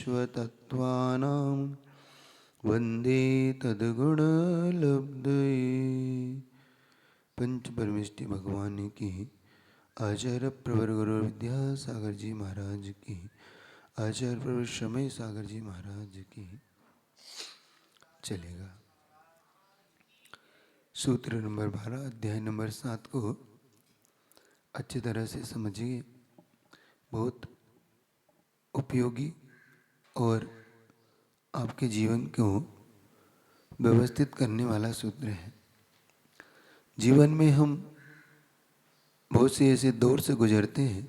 स्वतत्त्वानां वन्दे तद्गुणलब्धये। पंच परमेष्टि भगवान की, आचार्य प्रवर गुरु विद्यासागर जी महाराज की, आचार्य प्रवर समय सागर जी महाराज की। चलेगा। सूत्र नंबर 12 अध्याय नंबर 7 को अच्छी तरह से समझिए। बहुत उपयोगी और आपके जीवन को व्यवस्थित करने वाला सूत्र है। जीवन में हम बहुत से ऐसे दौर से गुजरते हैं,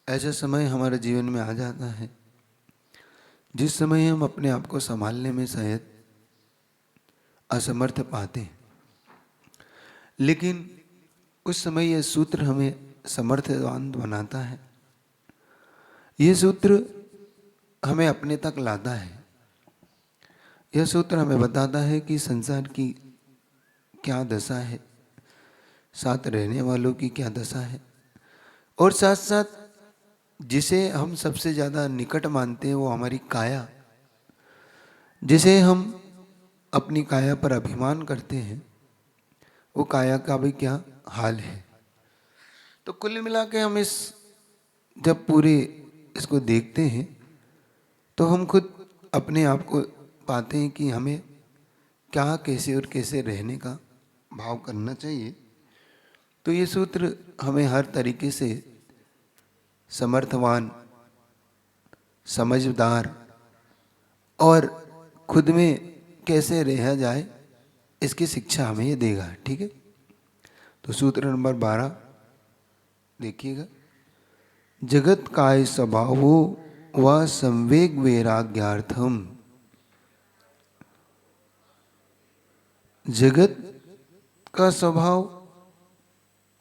ऐसा समय हमारे जीवन में आ जाता है जिस समय हम अपने आप को संभालने में शायद असमर्थ पाते हैं, लेकिन उस समय यह सूत्र हमें समर्थवान बनाता है। यह सूत्र हमें अपने तक लाता है। यह सूत्र हमें बताता है कि संसार की क्या दशा है, साथ रहने वालों की क्या दशा है, और साथ साथ जिसे हम सबसे ज़्यादा निकट मानते हैं वो हमारी काया, जिसे हम अपनी काया पर अभिमान करते हैं, वो काया का भी क्या हाल है। तो कुल मिला के हम जब पूरे इसको देखते हैं तो हम खुद अपने आप को पाते हैं कि हमें क्या कैसे और कैसे रहने का भाव करना चाहिए। तो ये सूत्र हमें हर तरीके से समर्थवान, समझदार और खुद में कैसे रहा जाए इसकी शिक्षा हमें ये देगा। ठीक है, तो सूत्र नंबर 12 देखिएगा। जगत काय स्वभावो व संवेग वैराग्यार्थम। जगत का स्वभाव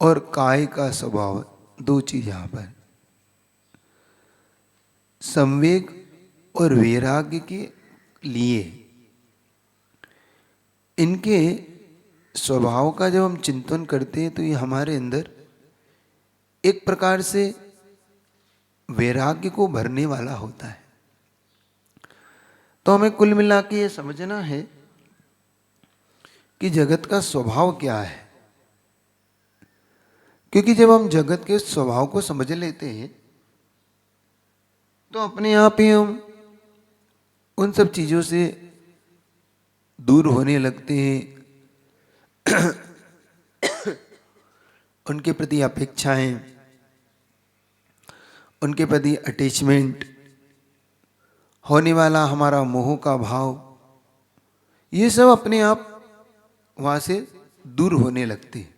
और काय का स्वभाव, दो चीज यहां पर, संवेग और वैराग्य के लिए इनके स्वभाव का जब हम चिंतन करते हैं तो ये हमारे अंदर एक प्रकार से वैराग्य को भरने वाला होता है। तो हमें कुल मिला के ये समझना है कि जगत का स्वभाव क्या है, क्योंकि जब हम जगत के स्वभाव को समझ लेते हैं तो अपने आप ही हम उन सब चीजों से दूर होने लगते हैं। उनके प्रति अपेक्षाएं, उनके प्रति अटैचमेंट, होने वाला हमारा मोह का भाव, ये सब अपने आप वहां से दूर होने लगते हैं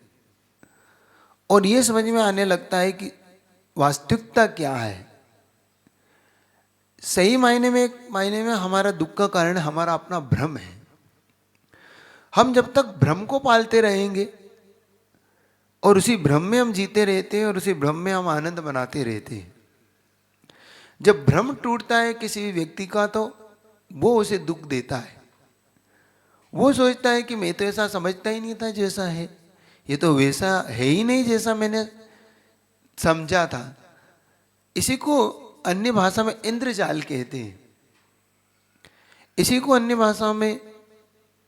और ये समझ में आने लगता है कि वास्तविकता क्या है। सही मायने में हमारा दुख का कारण हमारा अपना भ्रम है। हम जब तक भ्रम को पालते रहेंगे और उसी भ्रम में हम जीते रहते हैं और उसी भ्रम में हम आनंद बनाते रहते हैं, जब भ्रम टूटता है किसी भी व्यक्ति का तो वो उसे दुख देता है। वो सोचता है कि मैं तो ऐसा समझता ही नहीं था जैसा है, ये तो वैसा है ही नहीं जैसा मैंने समझा था। इसी को अन्य भाषा में इंद्रजाल कहते हैं, इसी को अन्य भाषाओं में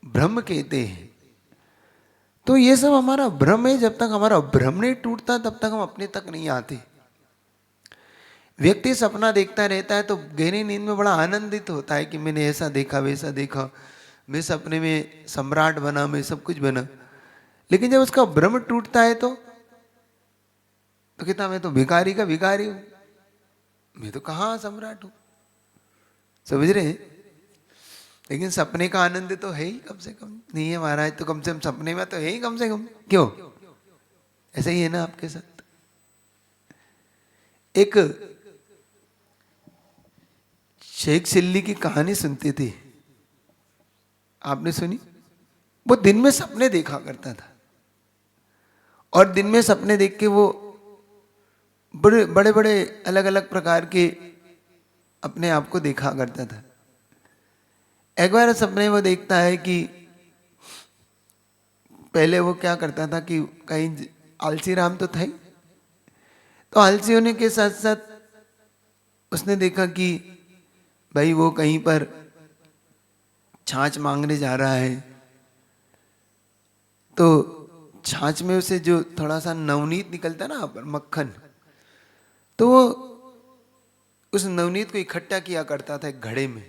भ्रम कहते हैं। तो ये सब हमारा भ्रम है। जब तक हमारा भ्रम नहीं टूटता तब तक हम अपने तक नहीं आते। व्यक्ति सपना देखता रहता है तो गहरी नींद में बड़ा आनंदित होता है कि मैंने ऐसा देखा वैसा देखा, मैं सपने में सम्राट बना, मैं सब कुछ बना। लेकिन जब उसका भ्रम टूटता है तो कहता मैं तो भिखारी का भिखारी हूं, मैं तो कहाँ सम्राट हूं। समझ रहे हैं? लेकिन सपने का आनंद तो है ही कम से कम। नहीं है महाराज तो कम से कम सपने में तो है ही कम से कम। क्यों? ऐसा ही है ना आपके साथ। एक शेख चिल्ली की कहानी सुनते थे, आपने सुनी? वो दिन में सपने देखा करता था और दिन में सपने देख के वो बड़े बड़े बड़े अलग अलग प्रकार के अपने आप को देखा करता था। एक बार सपने वो देखता है कि पहले वो क्या करता था कि कहीं आलसी राम तो था ही, तो आलसी होने के साथ साथ उसने देखा कि भाई वो कहीं पर छाछ मांगने जा रहा है, तो छाछ में उसे जो थोड़ा सा नवनीत निकलता है ना, मक्खन, तो वो उस नवनीत को इकट्ठा किया करता था एक घड़े में,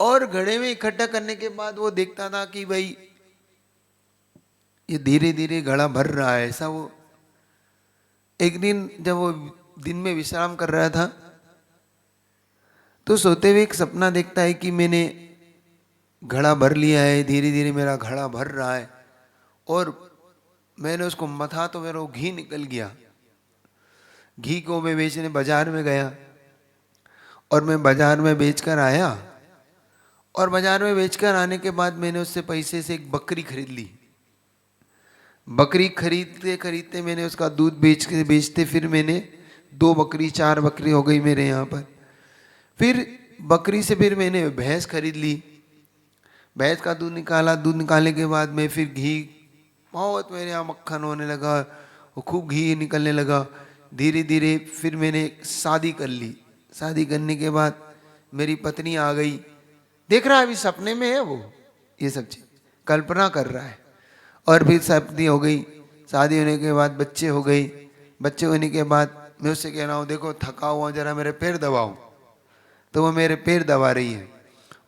और घड़े में इकट्ठा करने के बाद वो देखता था कि भाई ये धीरे धीरे घड़ा भर रहा है। ऐसा वो एक दिन जब वो दिन में विश्राम कर रहा था, तो सोते हुए एक सपना देखता है कि मैंने घड़ा भर लिया है, धीरे धीरे मेरा घड़ा भर रहा है, और मैंने उसको मथा तो मेरा वो घी निकल गया। घी को मैं बेचने बाजार में गया, और मैं बाजार में बेचकर आया, और बाजार में बेचकर आने के बाद मैंने उससे पैसे से एक बकरी खरीद ली। बकरी खरीदते खरीदते मैंने उसका दूध बेचते फिर मैंने 2 बकरी 4 बकरी हो गई मेरे यहाँ पर। फिर बकरी से फिर मैंने भैंस खरीद ली, भैंस का दूध निकाला, दूध निकालने के बाद मैं फिर घी, बहुत मेरे यहाँ मक्खन होने लगा, वो खूब घी निकलने लगा। धीरे धीरे फिर मैंने शादी कर ली। शादी करने के बाद मेरी पत्नी आ गई, देख रहा है अभी सपने में है वो, ये सब चीज कल्पना कर रहा है। और फिर शादी हो गई, शादी होने के बाद बच्चे हो गए, बच्चे होने के बाद मैं उससे कह रहा हूँ देखो थका हुआ जरा मेरे पैर दबाओ, तो वो मेरे पैर दबा रही है,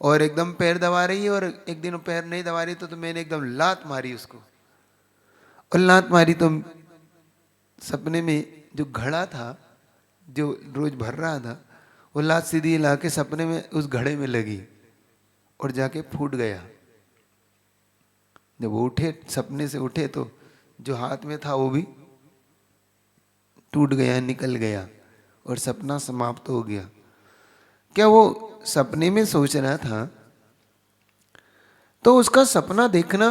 और एकदम पैर दबा रही है, और एक दिन पैर नहीं दबा रही तो मैंने एकदम लात मारी उसको, और लात मारी तो सपने में जो घड़ा था जो रोज भर रहा था, वो लात सीधी ला के सपने में उस घड़े में लगी और जाके फूट गया। जब वो उठे, सपने से उठे, तो जो हाथ में था वो भी टूट गया, निकल गया, और सपना समाप्त हो गया। क्या वो सपने में सोच रहा था, तो उसका सपना देखना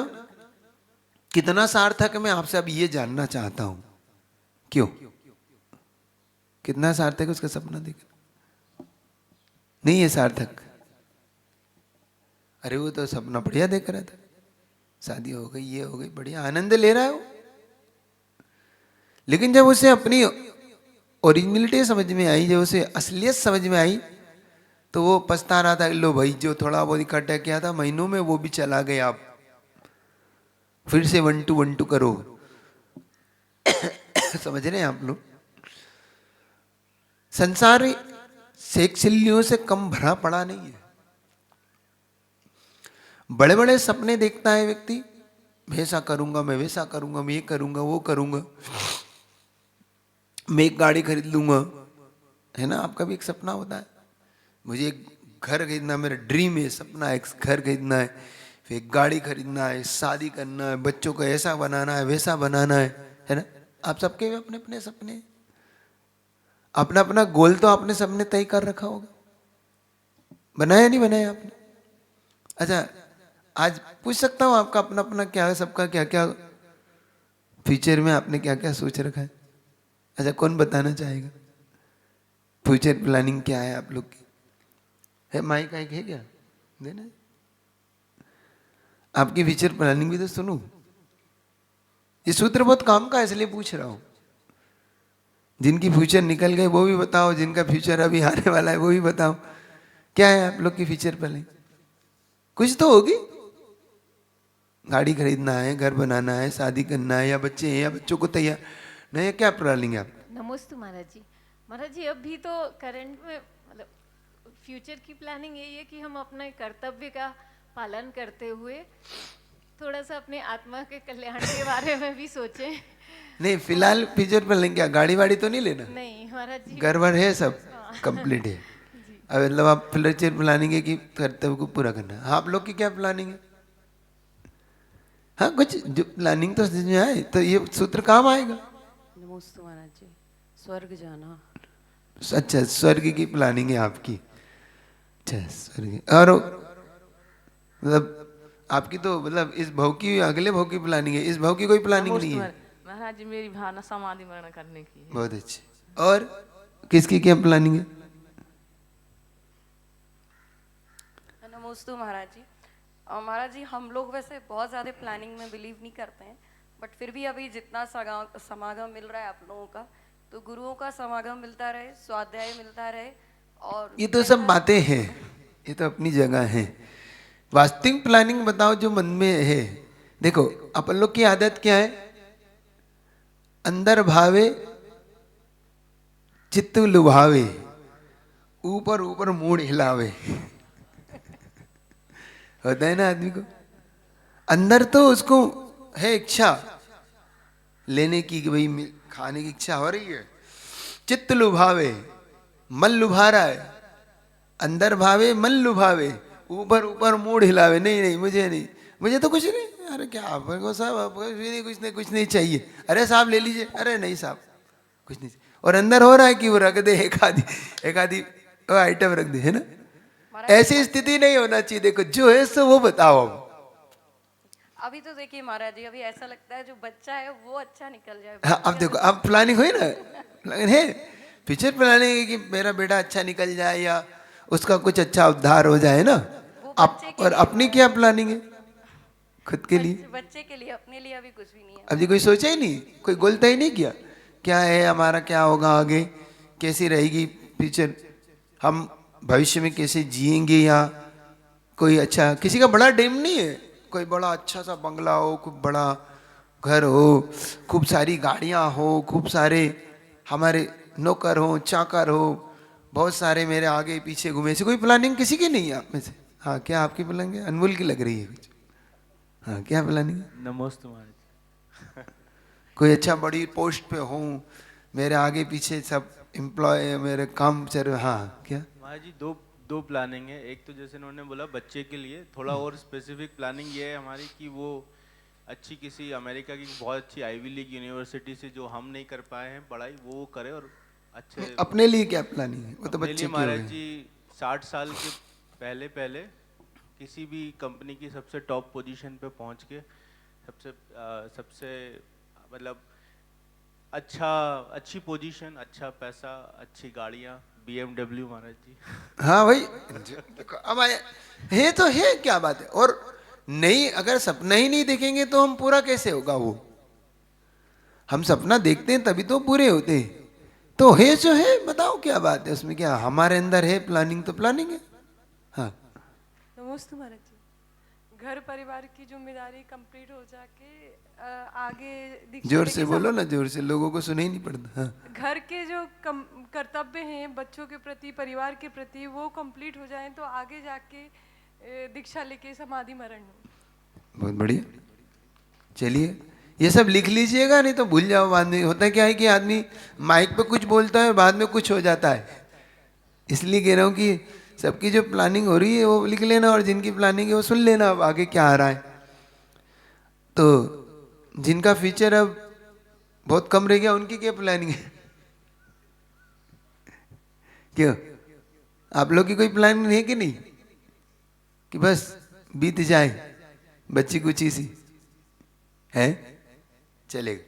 कितना सार्थक है, मैं आपसे अब ये जानना चाहता हूं। क्यों, कितना सार्थक है उसका सपना देखना? नहीं है सार्थक। अरे वो तो सपना बढ़िया देख रहा था, शादी हो गई, ये हो गई, बढ़िया आनंद ले रहा है वो। लेकिन जब उसे अपनी ओरिजिनलिटी समझ में आई, जब उसे असलियत समझ में आई, तो वो पछता रहा था, लो भाई जो थोड़ा बहुत इकट्ठा किया था महीनों में वो भी चला गया, आप फिर से 1 2 करो। समझ रहे हैं आप लोग? संसार सेक्सिलियों से कम भरा पड़ा नहीं है। बड़े बड़े सपने देखता है व्यक्ति, मैं ऐसा करूंगा, मैं वैसा करूंगा, मैं ये करूंगा, वो करूंगा, मैं एक गाड़ी खरीद लूंगा, है ना? आपका भी एक सपना होता है, मुझे एक घर खरीदना, मेरा ड्रीम है, सपना एक घर खरीदना है, फिर एक गाड़ी खरीदना है, शादी करना है, बच्चों को ऐसा बनाना है, वैसा बनाना है ना? आप सबके अपने अपने सपने, अपना अपना गोल तो आपने सबने तय कर रखा होगा, बनाया नहीं बनाया आपने? अच्छा, आज पूछ सकता हूं आपका अपना अपना क्या है, सबका क्या क्या फ्यूचर में आपने क्या क्या सोच रखा है? अच्छा, कौन बताना चाहेगा? फ्यूचर प्लानिंग क्या है आप लोग की? है माइक आइक है क्या देना? आपकी फ्यूचर प्लानिंग भी तो सुनूं। ये सूत्र बहुत काम का है, इसलिए पूछ रहा हूं। जिनकी फ्यूचर निकल गए वो भी बताओ, जिनका फ्यूचर अभी आने वाला है वो भी बताओ। क्या है आप लोग की फ्यूचर प्लानिंग? कुछ तो होगी। गाड़ी खरीदना है, घर बनाना है, शादी करना है, या बच्चे हैं, या बच्चों को तैयार नहीं, क्या प्लानिंग है आप? नमस्ते महाराज जी। महाराज जी अभी तो करंट में मतलब फ्यूचर की प्लानिंग यही है कि हम अपने कर्तव्य का पालन करते हुए थोड़ा सा अपने आत्मा के कल्याण के बारे में भी सोचें। नहीं, फिलहाल फ्यूचर प्लानिंग क्या, गाड़ी वाड़ी तो नहीं लेना? नहीं महाराज जी, घर वर है, सब हाँ। कंप्लीट है। जी अब मतलब आप फ्यूचर प्लानिंग है कि कर्तव्य को पूरा करना है। हाँ, आप लोग की क्या प्लानिंग है? हाँ, कुछ जो प्लानिंग तो समझ में आए तो ये सूत्र काम आएगा। नमस्ते महाराज जी, स्वर्ग जाना। अच्छा, स्वर्ग की प्लानिंग है आपकी। अच्छा, स्वर्ग। और मतलब आपकी तो मतलब इस भव की, अगले भव की प्लानिंग है, इस भव की कोई प्लानिंग नहीं है। महाराज जी मेरी भावना समाधि मरण करने की है। बहुत अच्छे। और किसकी क्या प्लानिंग है? नमस्ते महाराज जी। महाराज जी हम लोग वैसे बहुत ज़्यादा प्लानिंग में बिलीव नहीं करते हैं, बट फिर भी अभी जितना समागम मिल रहा है आप लोगों का, तो गुरुओं का समागम मिलता रहे, स्वाध्याय मिलता रहे, और ये तो सब बातें हैं, ये तो अपनी जगह है। वास्तविक प्लानिंग बताओ जो मन में है। देखो अपन लोग की आदत क्या है, अंदर भावे चित्त लुभावे, ऊपर ऊपर मूड हिलावे। होता है ना आदमी को, अंदर तो उसको है इच्छा लेने की कि भाई खाने की इच्छा हो रही है, चित्त लुभावे, मन लुभा रहा है, अंदर भावे मन लुभावे, ऊपर ऊपर मूड हिलावे, नहीं नहीं मुझे नहीं, मुझे तो कुछ नहीं, अरे क्या आपको साहब आपको कुछ नहीं चाहिए, अरे साहब ले लीजिए, अरे नहीं साहब कुछ नहीं, और अंदर हो रहा है कि वो रख दे एक आधी वो आइटम रख दे, है ना। ऐसी स्थिति नहीं होना चाहिए। देखो जो है सो वो बताओ। अभी तो देखिए महाराज जी, अभी ऐसा लगता है जो बच्चा है वो अच्छा निकल जाए। हाँ अब देखो, अब प्लानिंग हुई ना, प्लानिंग है, फ्यूचर प्लानिंग है कि मेरा बेटा अच्छा निकल जाए या उसका कुछ अच्छा उद्धार हो जाए ना। आप और अपनी क्या प्लानिंग है खुद के लिए? बच्चे के लिए, अपने लिए अभी कुछ भी नहीं है। अभी कोई सोचा ही नहीं, कोई गोल तय नहीं किया, क्या है हमारा, क्या होगा आगे, कैसी रहेगी फ्यूचर, हम भविष्य में कैसे जिएंगे, या कोई अच्छा, किसी का बड़ा ड्रीम नहीं है, कोई बड़ा अच्छा सा बंगला हो, खूब बड़ा घर हो, खूब सारी गाड़ियां हो, खूब सारे हमारे नौकर हो, चाकर हो, बहुत सारे मेरे आगे पीछे घूमे, ऐसी कोई प्लानिंग किसी की नहीं है आप में से? हाँ क्या आपकी प्लानिंग है? अनमोल की लग रही है कुछ। हाँ क्या प्लानिंग है? नमस्ते महाराज। कोई अच्छा बड़ी पोस्ट पे हूँ, मेरे आगे पीछे सब एम्प्लॉय, मेरे काम चल रहे, हाँ क्या? महाराज जी दो प्लानिंग है। एक तो जैसे उन्होंने बोला बच्चे के लिए, थोड़ा और स्पेसिफिक प्लानिंग ये है हमारी कि वो अच्छी किसी अमेरिका की बहुत अच्छी आईवी लीग यूनिवर्सिटी से, जो हम नहीं कर पाए हैं पढ़ाई, वो करे और अच्छे। अपने लिए क्या प्लानिंग है? वो तो अपने बच्चे लिए की हो महाराज गई। जी 60 साल के पहले पहले किसी भी कंपनी की सबसे टॉप पोजीशन पे पहुंच के सबसे मतलब अच्छी पोजीशन, अच्छा पैसा, अच्छी गाड़ियाँ, BMW महाराज जी। हाँ भाई देखो अब आए है तो है, क्या बात है। और नहीं, अगर सपना ही नहीं देखेंगे तो हम पूरा कैसे होगा वो? हम सपना देखते हैं तभी तो पूरे होते हैं। तो है जो है, बताओ क्या बात है उसमें, क्या हमारे अंदर है प्लानिंग तो प्लानिंग है। हाँ नमस्ते महाराज जी। घर परिवार की जिम्मेदारी कंप्लीट हो जाके आगे दीक्षा जोर लेके से बोलो ना, जोर से, लोगों को सुनाई नहीं पड़ता। हाँ घर के जो कर्तव्य हैं बच्चों के प्रति, परिवार के प्रति, वो कंप्लीट हो जाएं तो आगे जाके दीक्षा लेके समाधि मरण हो। बहुत बढ़िया, चलिए ये सब लिख लीजिएगा, नहीं तो भूल जाओ बाद में। होता क्या है कि आदमी माइक पे कुछ बोलता है, बाद में कुछ हो जाता है, इसलिए कह रहा हूँ कि सबकी जो प्लानिंग हो रही है वो लिख लेना, और जिनकी प्लानिंग है वो सुन लेना अब आगे क्या आ रहा है। तो जिनका फ्यूचर अब बहुत कम रह गया, उनकी क्या प्लानिंग है? क्यों, आप लोग की कोई प्लानिंग है कि नहीं, कि बस बीत जाए बच्ची कुची सी है, चलेगा?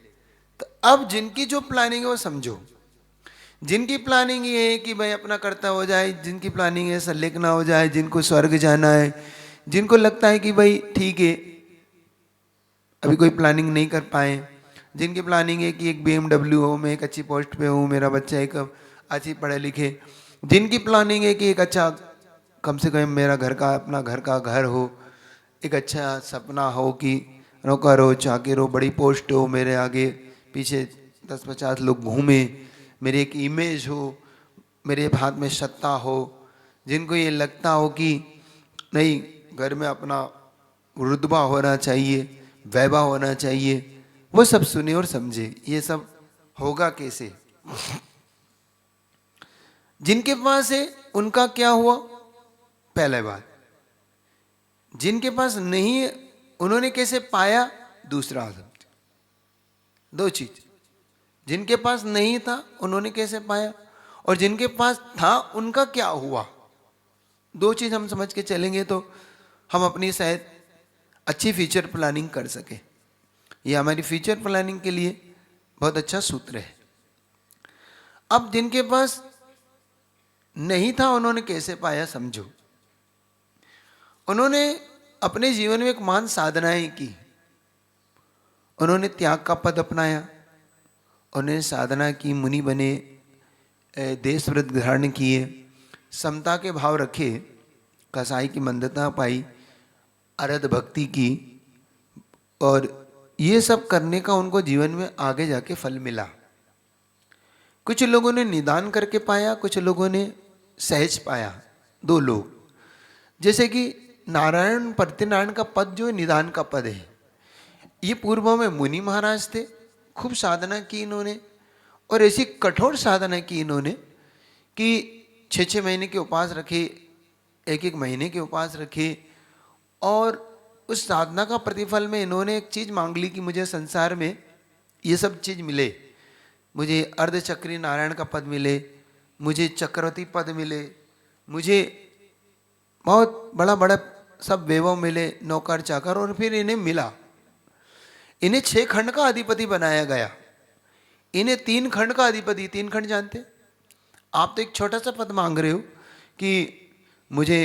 तो अब जिनकी जो प्लानिंग है वो समझो। जिनकी प्लानिंग ये है कि भाई अपना कर्ता हो जाए, जिनकी प्लानिंग है सल्लेख ना हो जाए, जिनको स्वर्ग जाना है, जिनको लगता है कि भाई ठीक है अभी कोई प्लानिंग नहीं कर पाए, जिनकी प्लानिंग है कि एक BMW हो, मैं एक अच्छी पोस्ट पे हूँ, मेरा बच्चा एक अच्छी पढ़े लिखे, जिनकी प्लानिंग है कि एक अच्छा कम से कम मेरा घर का, अपना घर का घर हो, एक अच्छा सपना हो कि नौकर हो, चाकर हो, बड़ी पोस्ट हो, मेरे आगे पीछे 10-50 लोग घूमे, मेरी एक इमेज हो, मेरे हाथ में सत्ता हो, जिनको ये लगता हो कि नहीं घर में अपना रुतबा होना चाहिए, वैभव होना चाहिए, वो सब सुने और समझे ये सब होगा कैसे। जिनके पास है उनका क्या हुआ, पहले बात। जिनके पास नहीं है उन्होंने कैसे पाया, दूसरा समझ। दो चीज, जिनके पास नहीं था उन्होंने कैसे पाया, और जिनके पास था उनका क्या हुआ, दो चीज हम समझ के चलेंगे तो हम अपनी शायद अच्छी फ्यूचर प्लानिंग कर सके। ये हमारी फ्यूचर प्लानिंग के लिए बहुत अच्छा सूत्र है। अब जिनके पास नहीं था उन्होंने कैसे पाया, समझो। उन्होंने अपने जीवन में एक महान साधनाएं की, उन्होंने त्याग का पद अपनाया, उन्होंने साधना की, मुनि बने, देश व्रत धारण किए, समता के भाव रखे, कसाई की मंदता पाई, अरध भक्ति की, और ये सब करने का उनको जीवन में आगे जाके फल मिला। कुछ लोगों ने निदान करके पाया, कुछ लोगों ने सहज पाया। दो लोग, जैसे कि नारायण प्रत्यनारायण का पद जो है निदान का पद है। ये पूर्व में मुनि महाराज थे, खूब साधना की इन्होंने, और ऐसी कठोर साधना की इन्होंने कि 6-6 महीने के उपवास रखे, 1-1 महीने के उपवास रखे, और उस साधना का प्रतिफल में इन्होंने एक चीज मांग ली कि मुझे संसार में ये सब चीज मिले, मुझे अर्धचक्री नारायण का पद मिले, मुझे चक्रवर्ती पद मिले, मुझे बहुत बड़ा बड़ा सब वैभव मिले, नौकर चाकर, और फिर इन्हें मिला। इन्हें 6 खंड का अधिपति बनाया गया, इन्हें 3 खंड का अधिपति। 3 खंड जानते? आप तो एक छोटा सा पद मांग रहे हो कि मुझे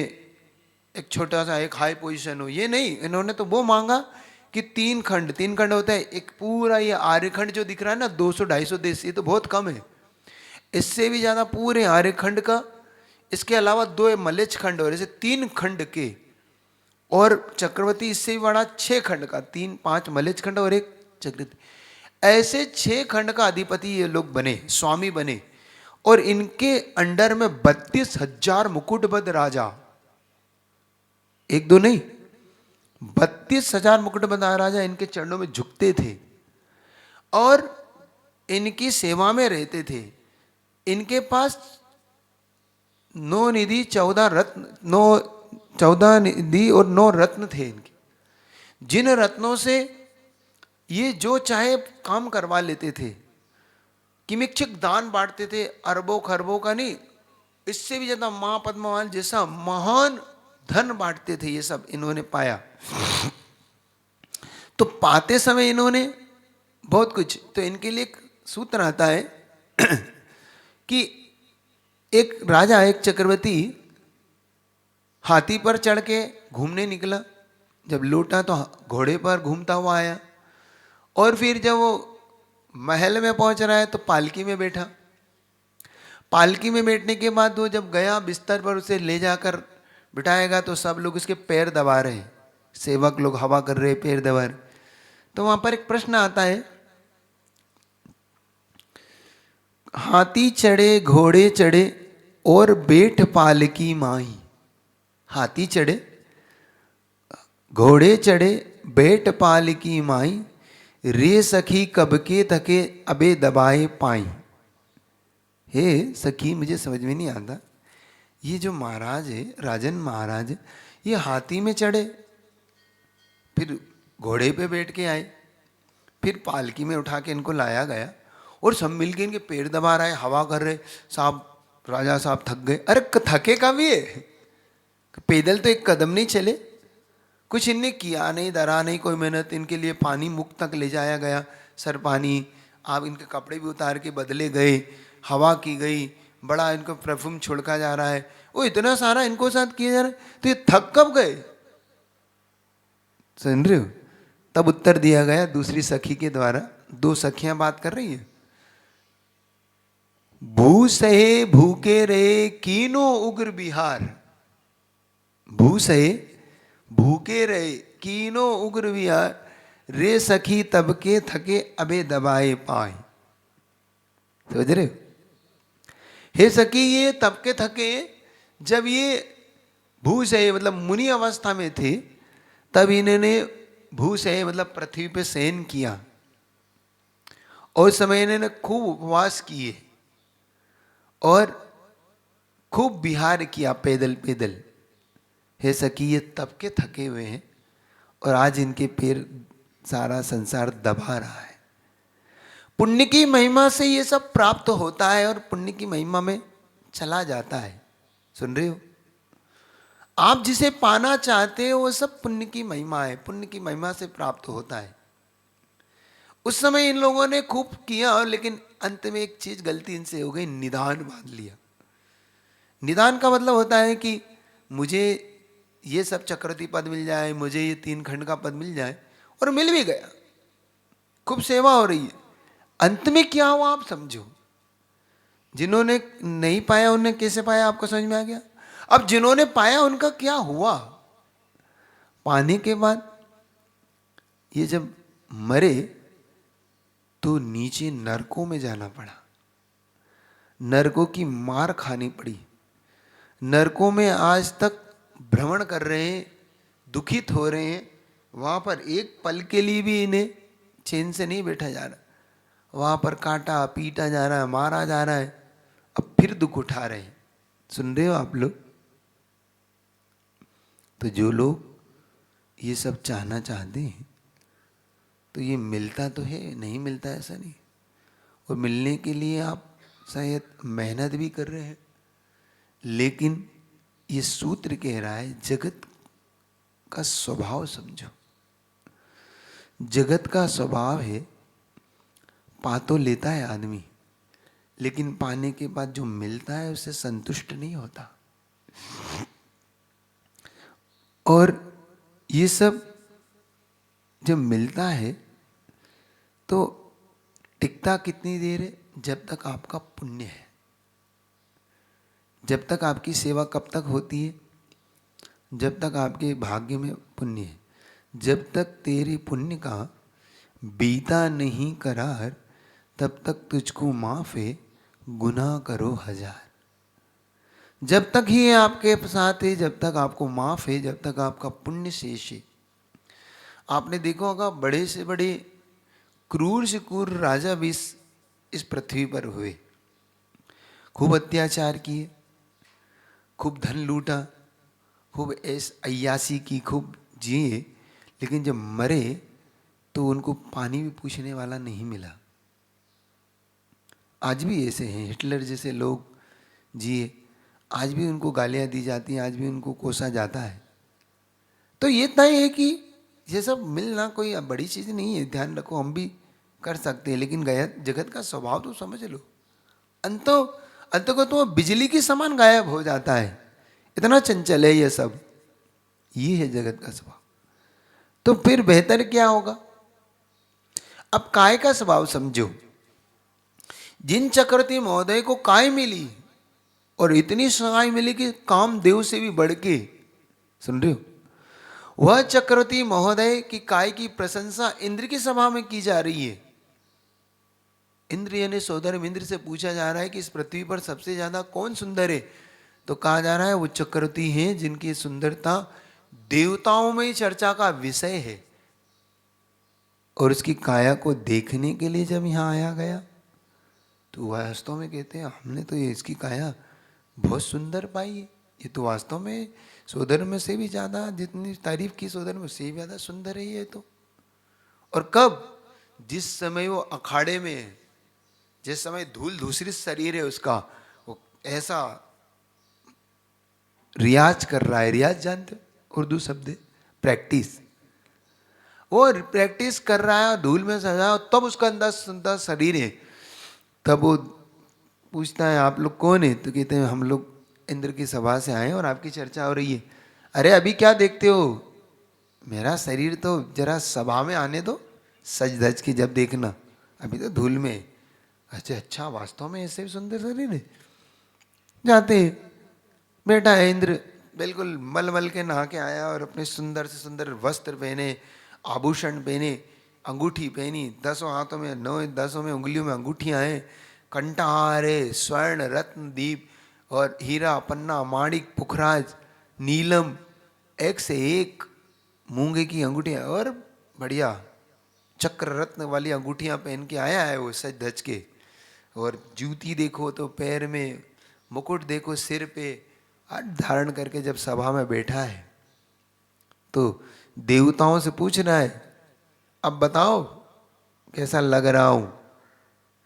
एक छोटा सा एक हाई पोजीशन हो, ये नहीं, इन्होंने तो वो मांगा कि 3 खंड। 3 खंड होता है, एक पूरा ये आर्यखंड जो दिख रहा है ना 200-250 देश, ये तो बहुत कम है, इससे भी ज्यादा पूरे आर्यखंड का, इसके अलावा 2 मलेच्छ खंड और ऐसे 3 खंड के, और चक्रवर्ती इससे भी बड़ा 6 खंड का, 3-5 मलेच्छ खंड और एक चक्रवर्ती, ऐसे 6 खंड का अधिपति ये लोग बने, स्वामी बने। और इनके अंडर में 32,000 मुकुटबद्ध राजा, 1-2 नहीं, 32,000 मुकुटबद्ध राजा इनके चरणों में झुकते थे और इनकी सेवा में रहते थे। इनके पास 9 निधि 14 रत्न, 14 निधि और 9 रत्न थे इनके, जिन रत्नों से ये जो चाहे काम करवा लेते थे। किमिच्छिक दान बांटते थे, अरबों खरबों का नहीं, इससे भी ज्यादा मां पद्मावत जैसा महान धन बांटते थे। ये सब इन्होंने पाया। तो पाते समय इन्होंने बहुत कुछ, तो इनके लिए एक सूत्र आता है कि एक राजा, एक चक्रवर्ती हाथी पर चढ़ के घूमने निकला, जब लौटा तो घोड़े पर घूमता हुआ आया, और फिर जब वो महल में पहुंच रहा है तो पालकी में बैठा। पालकी में बैठने के बाद वो जब गया बिस्तर पर, उसे ले जाकर बिठाएगा तो सब लोग उसके पैर दबा रहे हैं, सेवक लोग हवा कर रहे, पैर दबा रहे। तो वहां पर एक प्रश्न आता है, हाथी चढ़े घोड़े चढ़े और बैठ पालकी माई। हाथी चढ़े घोड़े चढ़े बैठ पालकी माई, रे सखी कब के थके अबे दबाए पाई। हे सखी, मुझे समझ में नहीं आता, ये जो महाराज है, राजन महाराज, ये हाथी में चढ़े, फिर घोड़े पे बैठ के आए, फिर पालकी में उठा के इनको लाया गया, और सब मिलके इनके पैर दबा रहे, हवा कर रहे। साहब, राजा साहब थक गए। अरे थके का भी है, पैदल तो एक कदम नहीं चले, कुछ इनने किया नहीं, डरा नहीं, कोई मेहनत। इनके लिए पानी मुख तक ले जाया गया, सर पानी, आप इनके कपड़े भी उतार के बदले गए, हवा की गई, बड़ा इनको परफ्यूम छिड़का जा रहा है, वो इतना सारा इनको साथ किया जा रहा है, तो ये थक कब गए? सुन रहे हो? तब उत्तर दिया गया दूसरी सखी के द्वारा। 2 सखियां बात कर रही है। भू सहे भूखे रहे कीनो उग्र बिहार, भू सहे भूखे रहे कीनो उग्र बिहार, रे सखी तब के थके अबे दबाए पाए। समझ रहे हो? हे सखी, ये तब के थके जब ये भू सहे मतलब मुनि अवस्था में थे, तब इन्होंने भू सहे मतलब पृथ्वी पे शयन किया, और उस समय इन्होंने खूब उपवास किए और खूब विहार किया पैदल पैदल। हे सखी, ये तब के थके हुए हैं और आज इनके पैर सारा संसार दबा रहा है। पुण्य की महिमा से ये सब प्राप्त होता है और पुण्य की महिमा में चला जाता है। सुन रहे हो? आप जिसे पाना चाहते हो वो सब पुण्य की महिमा है, पुण्य की महिमा से प्राप्त होता है। उस समय इन लोगों ने खूब किया, लेकिन अंत में एक चीज गलती इनसे हो गई, निदान बांध लिया। निदान का मतलब होता है कि मुझे ये सब चक्रवर्ती पद मिल जाए, मुझे ये 3 खंड का पद मिल जाए, और मिल भी गया, खूब सेवा हो रही है। अंत में क्या हुआ आप समझो। जिन्होंने नहीं पाया उन्होंने कैसे पाया, आपको समझ में आ गया। अब जिन्होंने पाया उनका क्या हुआ, पाने के बाद ये जब मरे तो नीचे नरकों में जाना पड़ा, नरकों की मार खानी पड़ी। नरकों में आज तक भ्रमण कर रहे हैं, दुखित हो रहे हैं, वहां पर एक पल के लिए भी इन्हें चैन से नहीं बैठा जा रहा, वहां पर काटा पीटा जा रहा है, मारा जा रहा है, अब फिर दुख उठा रहे हैं। सुन रहे हो आप लोग। तो जो लोग ये सब चाहना चाहते हैं तो ये मिलता तो है, नहीं मिलता ऐसा नहीं, और मिलने के लिए आप शायद मेहनत भी कर रहे हैं, लेकिन ये सूत्र कह रहा है जगत का स्वभाव समझो। जगत का स्वभाव है, पा तो लेता है आदमी, लेकिन पाने के बाद जो मिलता है उससे संतुष्ट नहीं होता। और ये सब जब मिलता है तो टिकता कितनी देर है, जब तक आपका पुण्य है, जब तक आपकी सेवा कब तक होती है, जब तक आपके भाग्य में पुण्य है। जब तक तेरे पुण्य का बीता नहीं करार, तब तक तुझको माफ है, गुनाह करो हजार। जब तक ही आपके साथ है, जब तक आपको माफ है, जब तक आपका पुण्य शेष है। आपने देखा होगा बड़े से बड़े क्रूर से क्रूर राजा भी इस पृथ्वी पर हुए, खूब अत्याचार किए, खूब धन लूटा, खूब अय्यासी की, खूब जिए, लेकिन जब मरे तो उनको पानी भी पूछने वाला नहीं मिला। आज भी ऐसे हैं, हिटलर जैसे लोग जिए, आज भी उनको गालियां दी जाती हैं, आज भी उनको कोसा जाता है। तो ये तय है कि ये सब मिलना कोई बड़ी चीज़ नहीं है, ध्यान रखो, हम भी कर सकते हैं, लेकिन जगत का स्वभाव तो समझ लो। अंत को तो बिजली के समान गायब हो जाता है, इतना चंचल है ये सब। ये है जगत का स्वभाव। तो फिर बेहतर क्या होगा, अब काय का स्वभाव समझो। जिन चक्रवर्ती महोदय को काय मिली, और इतनी सहाय मिली कि कामदेव से भी बढ़ के, सुन रहे हो, वह चक्रवर्ती महोदय की काय की प्रशंसा इंद्र की सभा में की जा रही है। इंद्र यानी सोदर इंद्र से पूछा जा रहा है कि इस पृथ्वी पर सबसे ज्यादा कौन सुंदर है, तो कहा जा रहा है वो चक्रवर्ती हैं जिनकी सुंदरता देवताओं में ही चर्चा का विषय है। और उसकी काया को देखने के लिए जब यहाँ आया गया तो वास्तव में कहते हैं हमने तो ये इसकी काया बहुत सुंदर पाई है, ये तो वास्तव में सोदर में से भी ज्यादा, जितनी तारीफ की सोदर में से भी ज्यादा सुंदर है ये तो। और कब, जिस समय वो अखाड़े में है, जिस समय धूल धूसरित शरीर है उसका, वो ऐसा रियाज कर रहा है। रियाज जानते हो उर्दू शब्द है प्रैक्टिस, वो प्रैक्टिस कर रहा है, धूल में सजा, तब उसका अंदर शरीर है। तब वो पूछता है आप लोग कौन है, तो कहते हैं हम लोग इंद्र की सभा से आए और आपकी चर्चा हो रही है। अरे अभी क्या देखते हो, मेरा शरीर तो जरा सभा में आने दो, सज धज के जब देखना, अभी तो धूल में। अच्छा वास्तव में ऐसे भी सुंदर शरीर है। जाते बेटा है इंद्र, बिल्कुल मल मल के नहा के आया और अपने सुंदर से सुंदर वस्त्र पहने, आभूषण पहने, अंगूठी पहनी, 10 हाथों में 10 में उंगलियों में अंगूठियां हैं, कंठहार है, स्वर्ण रत्न दीप और हीरा पन्ना माणिक पुखराज नीलम, एक से एक मूंगे की अंगूठियां और बढ़िया चक्र रत्न वाली अंगूठियां पहन के आया है वो सज धज के। और जूती देखो तो पैर में, मुकुट देखो सिर पे, धारण करके जब सभा में बैठा है तो देवताओं से पूछ रहा है अब बताओ कैसा लग रहा हूं।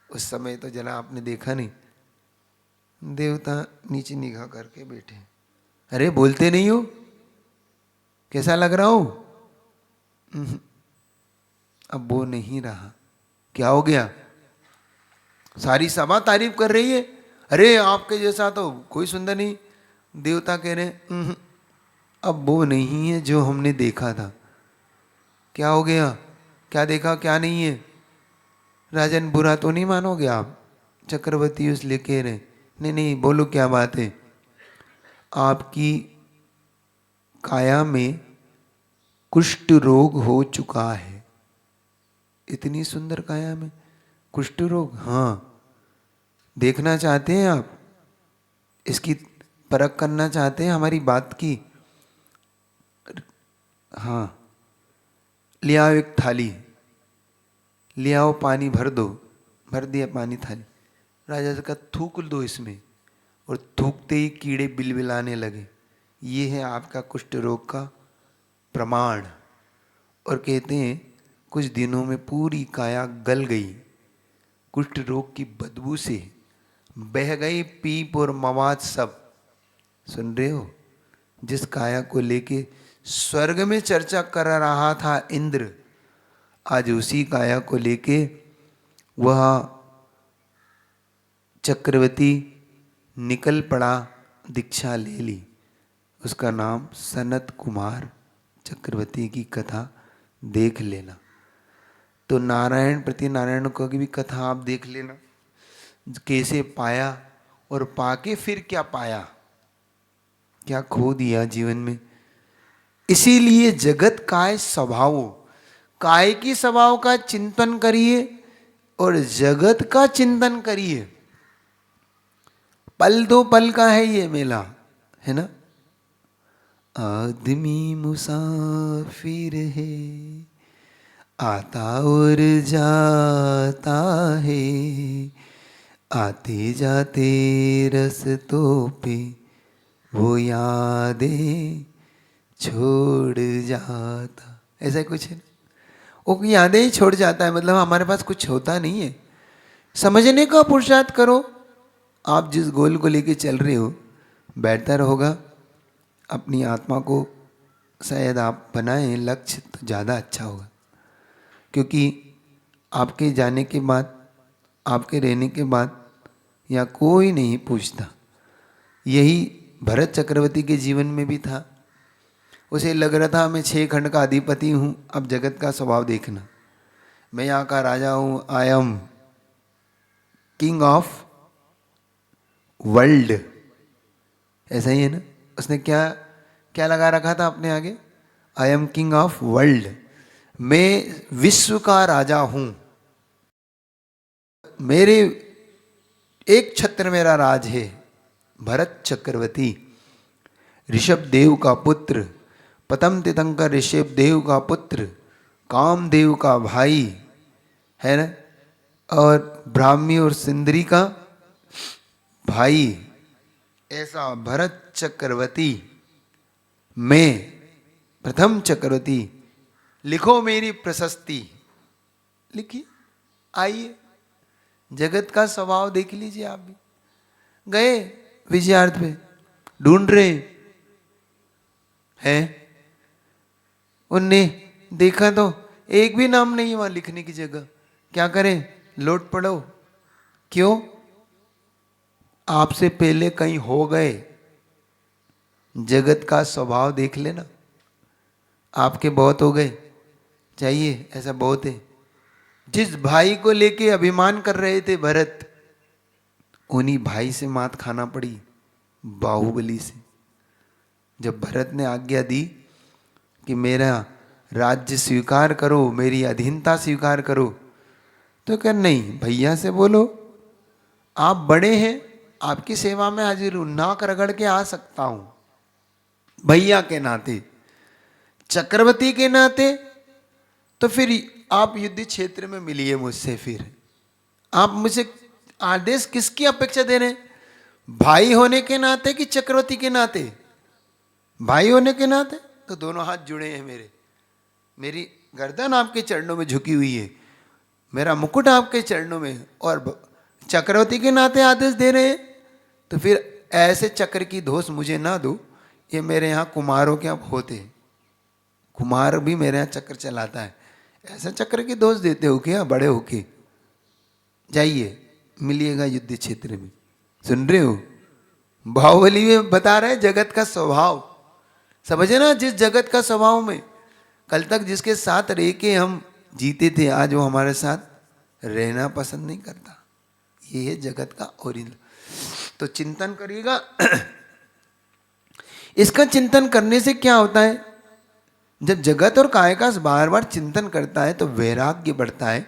उस समय तो जना आपने देखा नहीं, देवता नीचे निगाह करके बैठे, अरे बोलते नहीं हो, कैसा लग रहा हूं। अब वो नहीं रहा, क्या हो गया, सारी सभा तारीफ कर रही है, अरे आपके जैसा तो कोई सुंदर नहीं। देवता कह रहे अब वो नहीं है जो हमने देखा था। क्या हो गया, क्या देखा क्या नहीं है। राजन बुरा तो नहीं मानोगे आप, चक्रवर्ती उसलिए कह रहे, नहीं नहीं बोलो क्या बात है। आपकी काया में कुष्ठ रोग हो चुका है। इतनी सुंदर काया में कुष्ठ रोग? हाँ। देखना चाहते हैं आप? इसकी परख करना चाहते हैं हमारी बात की? हाँ, ले आओ एक थाली, ले आओ पानी भर दो। भर दिया पानी थाली। राजा जी का थूक दो इसमें, और थूकते ही कीड़े बिलबिलाने लगे। ये है आपका कुष्ठ रोग का प्रमाण। और कहते हैं कुछ दिनों में पूरी काया गल गई, कुष्ठ रोग की बदबू से बह गई पीप और मवाद सब। सुन रहे हो? जिस काया को लेके स्वर्ग में चर्चा कर रहा था इंद्र, आज उसी काया को लेके वह चक्रवर्ती निकल पड़ा, दीक्षा ले ली। उसका नाम सनत कुमार चक्रवर्ती की कथा देख लेना। तो नारायण प्रति नारायण को की भी कथा आप देख लेना, कैसे पाया और पाके फिर क्या पाया, क्या खो दिया जीवन में। इसीलिए जगत काय स्वभाव, काय की स्वभाव का चिंतन करिए और जगत का चिंतन करिए। पल दो पल का है ये मेला, है ना। आदमी मुसाफिर है, आता और जाता है, आते जाते रस्तों पे वो यादें छोड़ जाता। ऐसा कुछ है, वो यादें ही छोड़ जाता है। मतलब हमारे पास कुछ होता नहीं है। समझने का पुरुषार्थ करो। आप जिस गोल को लेके चल रहे हो, बेहतर होगा अपनी आत्मा को शायद आप बनाएं लक्ष्य, तो ज़्यादा अच्छा होगा। क्योंकि आपके जाने के बाद, आपके रहने के बाद यहाँ कोई नहीं पूछता। यही भरत चक्रवर्ती के जीवन में भी था। उसे लग रहा था मैं 6 खंड का अधिपति हूँ। अब जगत का स्वभाव देखना, मैं यहाँ का राजा हूँ, I am king of world. ऐसा ही है ना। उसने क्या क्या लगा रखा था अपने आगे? I am king of world, मैं विश्व का राजा हूं, मेरे एक छत्र मेरा राज है। भरत चक्रवर्ती ऋषभ देव का पुत्र, प्रथम तीर्थंकर ऋषभ देव का पुत्र, कामदेव का भाई है ना, और ब्राह्मी और सिंदरी का भाई। ऐसा भरत चक्रवर्ती, मैं प्रथम चक्रवर्ती, लिखो मेरी प्रशस्ति। लिखिए, आइए जगत का स्वभाव देख लीजिए। आप भी गए विजयार्थ पे, ढूंढ रहे हैं, उनने देखा तो एक भी नाम नहीं है वहां लिखने की जगह। क्या करें? लौट पड़ो। क्यों? आपसे पहले कहीं हो गए। जगत का स्वभाव देख लेना। आपके बहुत हो गए, चाहिए ऐसा बहुत है। जिस भाई को लेके अभिमान कर रहे थे भरत, उन्हीं भाई से मात खाना पड़ी, बाहुबली से। जब भरत ने आज्ञा दी कि मेरा राज्य स्वीकार करो, मेरी अधीनता स्वीकार करो, तो कह नहीं, भैया से बोलो, आप बड़े हैं, आपकी सेवा में हाजिर हूं, नाक रगड़ के आ सकता हूं। भैया के नाते, चक्रवर्ती के नाते, तो फिर आप युद्ध क्षेत्र में मिलिए मुझसे। फिर आप मुझसे आदेश किसकी अपेक्षा दे रहे हैं? भाई होने के नाते कि चक्रवर्ती के नाते? भाई होने के नाते तो दोनों हाथ जुड़े हैं मेरे। मेरी गर्दन आपके चरणों में झुकी हुई है, मेरा मुकुट आपके चरणों में, और चक्रवर्ती के नाते आदेश दे रहे हैं। तो फिर ऐसे चक्र की दोष मुझे ना दो। ये मेरे यहाँ कुमारों के यहाँ होते, कुमार भी मेरे यहाँ चक्र चलाता है, ऐसा चक्र की दोष देते हो क्या? बड़े होके जाइए, मिलिएगा युद्ध क्षेत्र में। सुन रहे हो? बाहुबली में बता रहे जगत का स्वभाव। समझे ना? जिस जगत का स्वभाव में कल तक जिसके साथ रह के हम जीते थे, आज वो हमारे साथ रहना पसंद नहीं करता। ये है जगत का ओरिजिनल। तो चिंतन करिएगा। इसका चिंतन करने से क्या होता है, जब जगत और काय का बार बार चिंतन करता है तो वैराग्य बढ़ता है,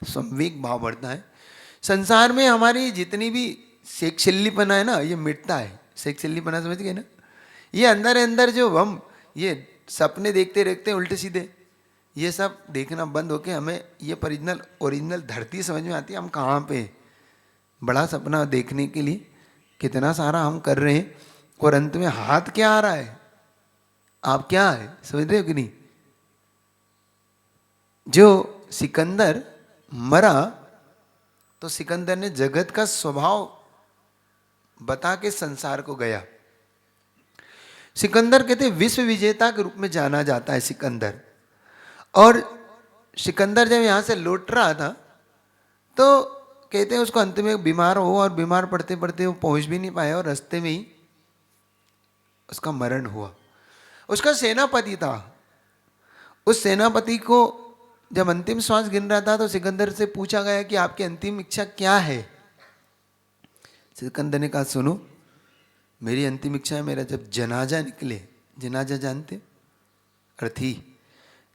संवेग भाव बढ़ता है। संसार में हमारी जितनी भी सेक्सिल्लीपना है ना, ये मिटता है। सेक्सिल्लीपना समझ गए ना, ये अंदर अंदर जो हम ये सपने देखते रहते हैं उल्टे सीधे, ये सब देखना बंद होके हमें ये ओरिजिनल धरती समझ में आती है। हम कहाँ पे, बड़ा सपना देखने के लिए कितना सारा हम कर रहे हैं, और अंत में हाथ क्या आ रहा है, आप क्या है समझ रहे हो कि नहीं। जो सिकंदर मरा तो सिकंदर ने जगत का स्वभाव बता के संसार को गया। सिकंदर कहते विश्व विजेता के रूप में जाना जाता है सिकंदर। और सिकंदर जब यहाँ से लौट रहा था तो कहते हैं उसको अंत में बीमार हो, और बीमार पड़ते पड़ते वो पहुंच भी नहीं पाया और रास्ते में ही उसका मरण हुआ। उसका सेनापति था, उस सेनापति को जब अंतिम श्वास गिन रहा था तो सिकंदर से पूछा गया कि आपकी अंतिम इच्छा क्या है। सिकंदर ने कहा सुनो, मेरी अंतिम इच्छा है मेरा जब जनाजा निकले, जनाजा जानते अर्थी,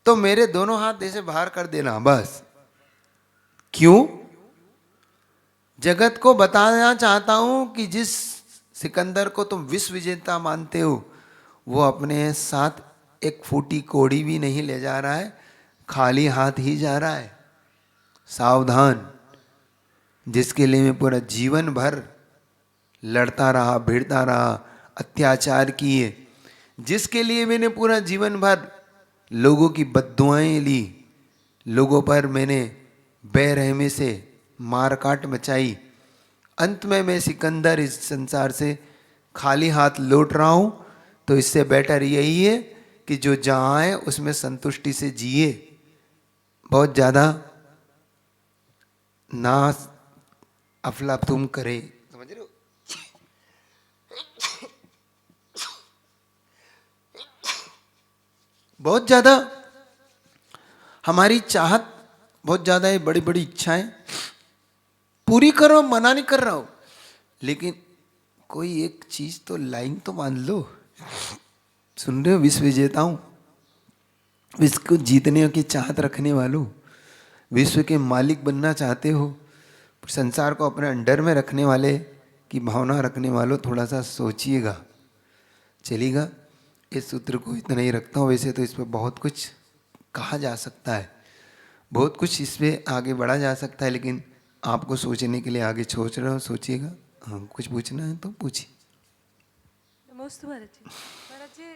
तो मेरे दोनों हाथ ऐसे बाहर कर देना बस। क्यों? जगत को बताना चाहता हूं कि जिस सिकंदर को तुम विश्व विजेता मानते हो वो अपने साथ एक फूटी कोड़ी भी नहीं ले जा रहा है, खाली हाथ ही जा रहा है। सावधान, जिसके लिए मैं पूरा जीवन भर लड़ता रहा, भिड़ता रहा, अत्याचार किए, जिसके लिए मैंने पूरा जीवन भर लोगों की बद्दुआएं ली, लोगों पर मैंने बेरहमी से मार काट मचाई, अंत में मैं सिकंदर इस संसार से खाली हाथ लौट रहा हूं। तो इससे बेटर यही है कि जो जहां है उसमें संतुष्टि से जिए, बहुत ज्यादा ना अफलातून करे। समझ रहे हो? बहुत ज्यादा हमारी चाहत, बहुत ज्यादा है, बड़ी बड़ी इच्छाएं पूरी करो, मना नहीं कर रहा हूं, लेकिन कोई एक चीज तो लाइन तो मान लो। सुन रहे हो विश्व विजेताओं, विश्व को जीतने की चाहत रखने वालों, विश्व के मालिक बनना चाहते हो, संसार को अपने अंडर में रखने वाले की भावना रखने वालों, थोड़ा सा सोचिएगा। चलेगा? इस सूत्र को इतना ही रखता हूँ। वैसे तो इस पर बहुत कुछ कहा जा सकता है, बहुत कुछ इस पर आगे बढ़ा जा सकता है, लेकिन आपको सोचने के लिए आगे सोच रहा हूँ, सोचिएगा। हाँ, कुछ पूछना है तो पूछिए। नमस्ते महाराज जी। महाराज जी,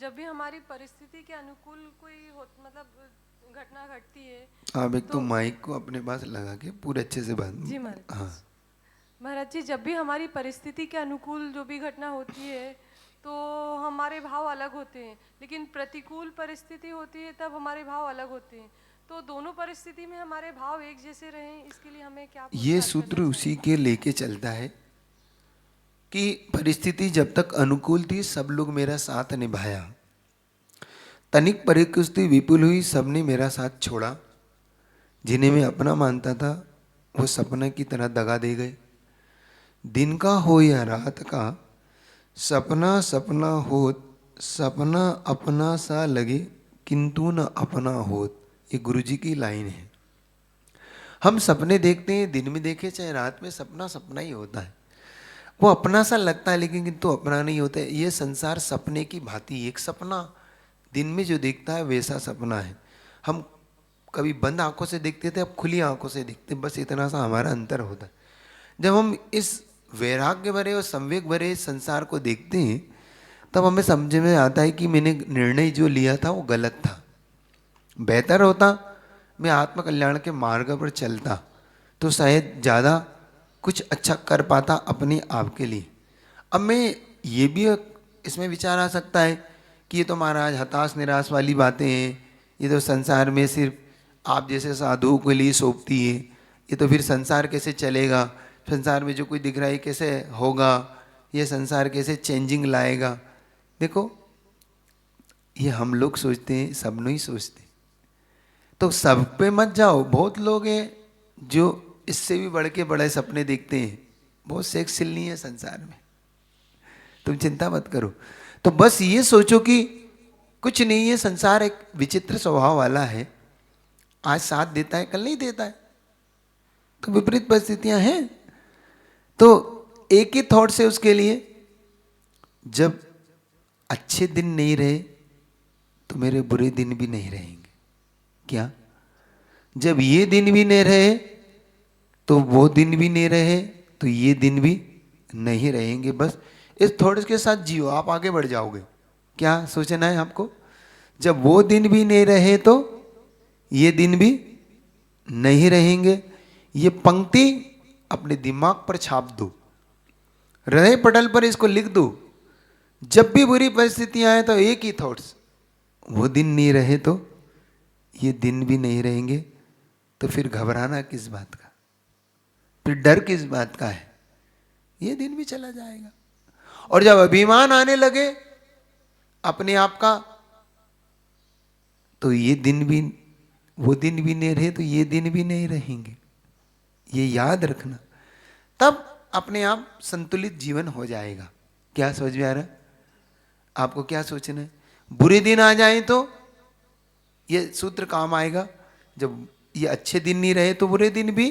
जब भी हमारी परिस्थिति के अनुकूल कोई मतलब घटना घटती है, आप एक तो माइक को अपने पास लगा के पूरे अच्छे से बात। जी महाराज। हाँ महाराज जी, जब भी हमारी परिस्थिति के अनुकूल जो भी घटना होती है तो हमारे भाव अलग होते हैं, लेकिन प्रतिकूल परिस्थिति होती है तब हमारे भाव अलग होते हैं। तो दोनों परिस्थिति में हमारे भाव एक जैसे रहें, इसके लिए हमें क्या ये सूत्र उसी के लेके चलता है कि परिस्थिति जब तक अनुकूल थी सब लोग मेरा साथ निभाया, तनिक परिस्थिति विपुल हुई सबने मेरा साथ छोड़ा, जिन्हें मैं अपना मानता था वो सपना की तरह दगा दे गए। दिन का हो या रात का, सपना सपना होत, सपना अपना सा लगे किंतु न अपना होत। ये गुरुजी की लाइन है। हम सपने देखते हैं, दिन में देखे चाहे रात में, सपना सपना ही होता है, वो अपना सा लगता है लेकिन किंतु अपना नहीं होता है। ये संसार सपने की भांति, एक सपना दिन में जो देखता है वैसा सपना है। हम कभी बंद आंखों से देखते थे, अब खुली आंखों से देखते, बस इतना सा हमारा अंतर होता है। जब हम इस वैराग्य भरे और संवेग भरे संसार को देखते हैं तब हमें समझ में आता है कि मैंने निर्णय जो लिया था वो गलत था। बेहतर होता मैं आत्मकल्याण के मार्ग पर चलता तो शायद ज़्यादा कुछ अच्छा कर पाता अपने आप के लिए। अब मैं ये भी इसमें विचार आ सकता है कि ये तो महाराज हताश निराश वाली बातें हैं, ये तो संसार में सिर्फ आप जैसे साधुओं के लिए सौंपती है, ये तो फिर संसार कैसे चलेगा, संसार में जो कुछ दिख रहा है कैसे होगा, ये संसार कैसे चेंजिंग लाएगा। देखो ये हम लोग सोचते हैं, सब नहीं सोचते, तो सब पे मत जाओ। बहुत लोग हैं जो इससे भी बढ़ के बड़े सपने देखते हैं। बहुत सेक्सिल नहीं है संसार में, तुम चिंता मत करो। तो बस ये सोचो कि कुछ नहीं है, संसार एक विचित्र स्वभाव वाला है, आज साथ देता है कल नहीं देता है, तो विपरीत परिस्थितियां हैं। तो एक ही थॉट से उसके लिए, जब अच्छे दिन नहीं रहे तो मेरे बुरे दिन भी नहीं रहेंगे क्या? जब ये दिन भी नहीं रहे तो वो दिन भी नहीं रहे तो ये दिन भी नहीं रहेंगे। बस इस थॉट के साथ जियो, आप आगे बढ़ जाओगे। क्या सोचना है आपको? जब वो दिन भी नहीं रहे तो ये दिन भी नहीं रहेंगे। ये पंक्ति अपने दिमाग पर छाप दो, हृदय पटल पर इसको लिख दो। जब भी बुरी परिस्थितियां आए तो एक ही थॉट्स, वो दिन नहीं रहे तो ये दिन भी नहीं रहेंगे। तो फिर घबराना किस बात का, फिर डर किस बात का है? ये दिन भी चला जाएगा। और जब अभिमान आने लगे अपने आप का, तो ये दिन भी, वो दिन भी नहीं रहे तो ये दिन भी नहीं रहेंगे। ये याद रखना, तब अपने आप संतुलित जीवन हो जाएगा। क्या समझ में आ रहा है आपको? क्या सोचना है? बुरे दिन आ जाएं तो ये सूत्र काम आएगा। जब ये अच्छे दिन नहीं रहे तो बुरे दिन भी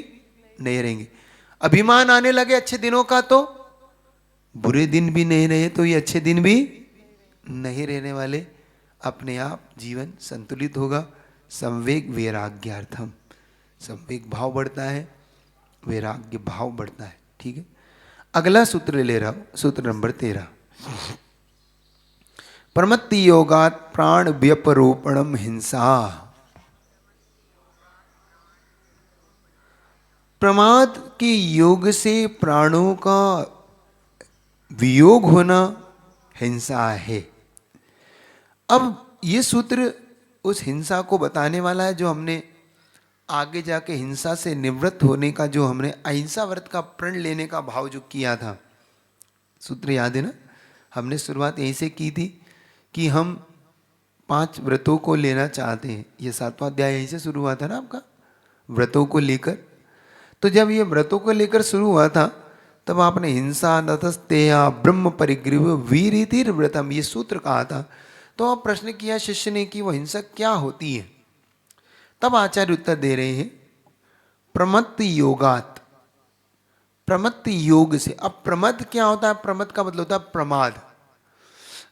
नहीं रहेंगे। अभिमान आने लगे अच्छे दिनों का तो बुरे दिन भी नहीं रहे तो ये अच्छे दिन भी नहीं रहने वाले। अपने आप जीवन संतुलित होगा। संवेग वैराग्यार्थम, संवेग भाव बढ़ता है, वैराग्य भाव बढ़ता है। ठीक है, अगला सूत्र ले रहा हूं, सूत्र नंबर 13। प्रमत्ति योगात् प्राण व्यपरोपणम हिंसा। प्रमाद के योग से प्राणों का वियोग होना हिंसा है। अब ये सूत्र उस हिंसा को बताने वाला है जो हमने आगे जाके हिंसा से निवृत्त होने का, जो हमने अहिंसा व्रत का प्रण लेने का भाव जो किया था। सूत्र याद है ना? हमने शुरुआत यहीं से की थी कि हम 5 व्रतों को लेना चाहते हैं। ये 7वां अध्याय यहीं से शुरू हुआ था ना आपका, व्रतों को लेकर। तो जब ये व्रतों को लेकर शुरू हुआ था तब आपने हिंसा नतस्तेया ब्रह्म परिग्रीव वीरितिर व्रतम ये सूत्र कहा था। तो आप प्रश्न किया शिष्य ने कि वो हिंसा क्या होती है? तब आचार्य उत्तर दे रहे हैं प्रमत्त योगात, प्रमत्त योग से। अब प्रमद क्या होता है? प्रमद का मतलब होता है प्रमाद।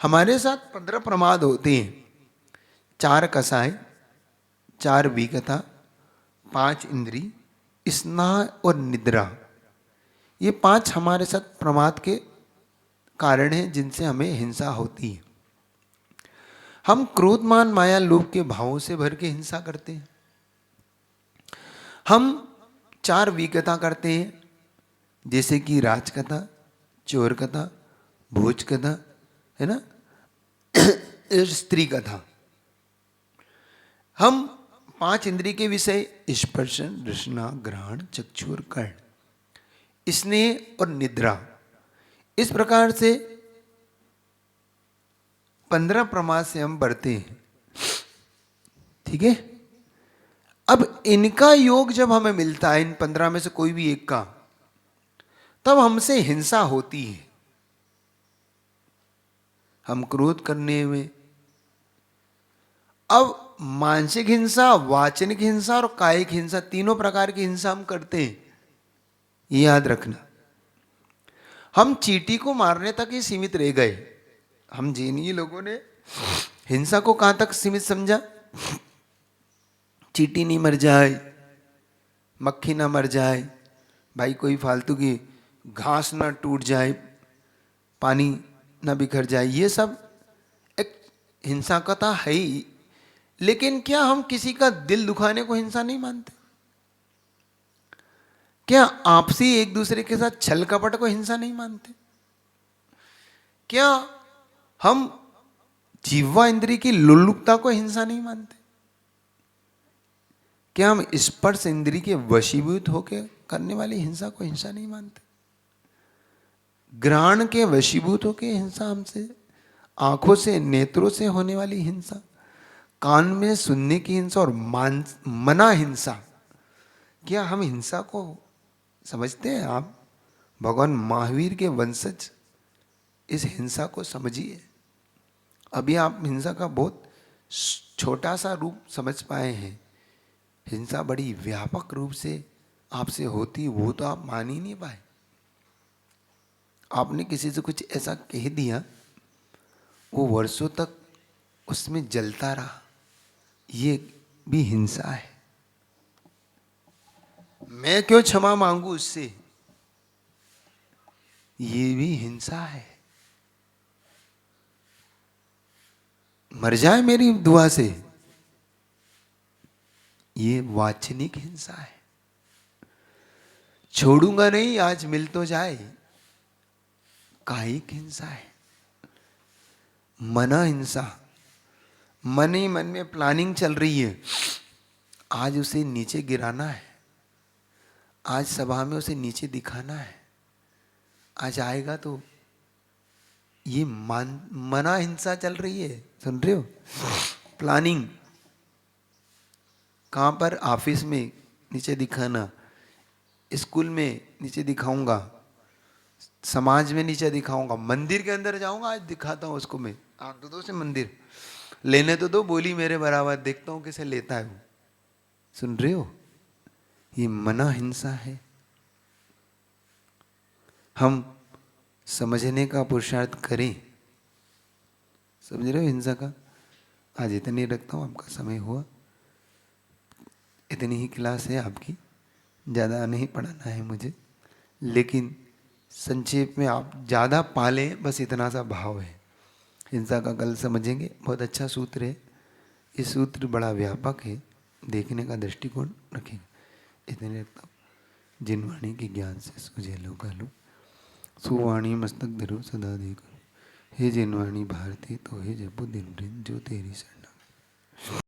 हमारे साथ 15 प्रमाद होते हैं। 4 कसाय, 4 विगता, 5 इंद्री, स्नाह और निद्रा। ये 5 हमारे साथ प्रमाद के कारण हैं जिनसे हमें हिंसा होती है। हम क्रोध मान माया लोभ के भावों से भर के हिंसा करते हैं। हम 4 विगता करते हैं, जैसे कि राजकथा, चोर कथा, भोज कथा, है ना, स्त्री कथा। हम 5 इंद्रिय के विषय स्पर्शन, रसना, ग्रहण, चक्षु और कर्ण, स्नेह और निद्रा, इस प्रकार से 15 प्रमाद से हम बढ़ते हैं। ठीक है, अब इनका योग जब हमें मिलता है, इन 15 में से कोई भी एक का, तब हमसे हिंसा होती है। हम क्रोध करने में, अब मानसिक हिंसा, वाचनिक हिंसा और कायिक हिंसा, तीनों प्रकार की हिंसा हम करते हैं। ये याद रखना। हम चींटी को मारने तक ही सीमित रह गए। हम जैनी लोगों ने हिंसा को कहां तक सीमित समझा? चींटी नहीं मर जाए, मक्खी ना मर जाए, भाई कोई फालतू की घास ना टूट जाए, पानी ना बिखर जाए, ये सब एक हिंसा का था है ही। लेकिन क्या हम किसी का दिल दुखाने को हिंसा नहीं मानते? क्या आपसी एक दूसरे के साथ छल कपट को हिंसा नहीं मानते? क्या हम जीवा इंद्री की लुल्लुपता को हिंसा नहीं मानते? क्या हम स्पर्श इंद्री के वशीभूत होकर करने वाली हिंसा को हिंसा नहीं मानते? ग्रहण के वशीभूत होकर हिंसा हमसे, आंखों से नेत्रों से होने वाली हिंसा, कान में सुनने की हिंसा और मना हिंसा, क्या हम हिंसा को समझते हैं आप? भगवान महावीर के वंशज इस हिंसा को समझिए। अभी आप हिंसा का बहुत छोटा सा रूप समझ पाए हैं। हिंसा बड़ी व्यापक रूप से आपसे होती, वो तो आप मान ही नहीं पाए। आपने किसी से कुछ ऐसा कह दिया, वो वर्षों तक उसमें जलता रहा, ये भी हिंसा है। मैं क्यों क्षमा मांगू उससे, ये भी हिंसा है। मर जाए मेरी दुआ से, ये वाचनिक हिंसा है। छोड़ूंगा नहीं, आज मिल तो जाए, कायिक हिंसा है। मना हिंसा, मन ही मन में प्लानिंग चल रही है, आज उसे नीचे गिराना है, आज सभा में उसे नीचे दिखाना है, आज आएगा तो, ये मना हिंसा चल रही है। सुन रहे हो? प्लानिंग कहां पर? ऑफिस में नीचे दिखाना, स्कूल में नीचे दिखाऊंगा, समाज में नीचे दिखाऊंगा, मंदिर के अंदर जाऊंगा, आज दिखाता हूं उसको मैं। आंख तो दो से मंदिर लेने तो दो, बोली मेरे बराबर, देखता हूं किसे लेता है वो। सुन रहे हो? ये मना हिंसा है। हम समझने का पुरुषार्थ करें। समझ रहे हो हिंसा का? आज इतनी रखता हूं, आपका समय हुआ, इतनी ही क्लास है आपकी, ज़्यादा नहीं पढ़ाना है मुझे, लेकिन संक्षेप में आप ज़्यादा पालें, बस इतना सा भाव है। हिंसा का कल समझेंगे, बहुत अच्छा सूत्र है। ये सूत्र बड़ा व्यापक है, देखने का दृष्टिकोण रखेगा। इतने रखता हूँ। जिनवाणी के ज्ञान से सूझे लो कालो, सुवाणी मस्तक धरो सदा देखो। हे जिनवाणी भारती तो हे जपो दिन जो तेरी शरण।